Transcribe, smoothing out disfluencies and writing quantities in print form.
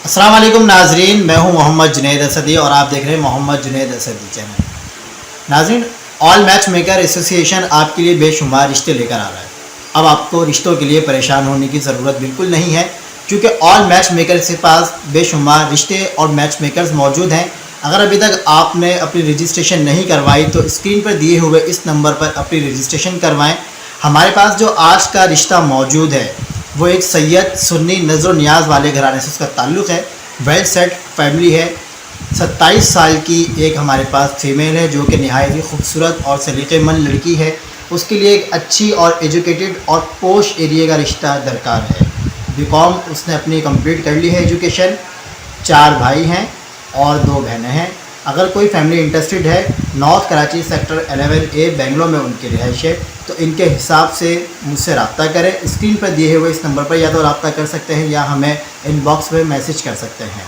अस्सलाम वालेकुम नाजरीन, मैं हूं मोहम्मद जुनैद असदी और आप देख रहे हैं मोहम्मद जुनैद असदी चैनल। नाजरीन, ऑल मैच मेकर एसोसिएशन आपके लिए बेशुमार रिश्ते लेकर आ रहा है। अब आपको रिश्तों के लिए परेशान होने की ज़रूरत बिल्कुल नहीं है, क्योंकि ऑल मैच मेकर के पास बेशुमार रिश्ते और मैच मेकर्स मौजूद हैं। अगर अभी तक आपने अपनी रजिस्ट्रेशन नहीं करवाई तो स्क्रीन पर दिए हुए इस नंबर पर अपनी रजिस्ट्रेशन करवाएं। हमारे पास जो आज का रिश्ता मौजूद है वो एक सैयद सुन्नी नज़र नियाज़ वाले घराने से उसका ताल्लुक़ है। वेल सेट फैमिली है। 27 साल की एक हमारे पास फीमेल है जो कि नहायत ही खूबसूरत और सलीक़ेमंद लड़की है। उसके लिए एक अच्छी और एजुकेटेड और पोश एरिया का रिश्ता दरकार है। बीकॉम उसने अपनी कंप्लीट कर ली है एजुकेशन। 4 भाई हैं और 2 बहनें हैं। अगर कोई फैमिली इंटरेस्टेड है, north Karachi sector 11A Bangalore में उनकी रिहाइश है, तो इनके हिसाब से मुझसे रब्ता करें। स्क्रीन पर दिए हुए इस नंबर पर या तो रब्ता कर सकते हैं या हमें इनबॉक्स में मैसेज कर सकते हैं।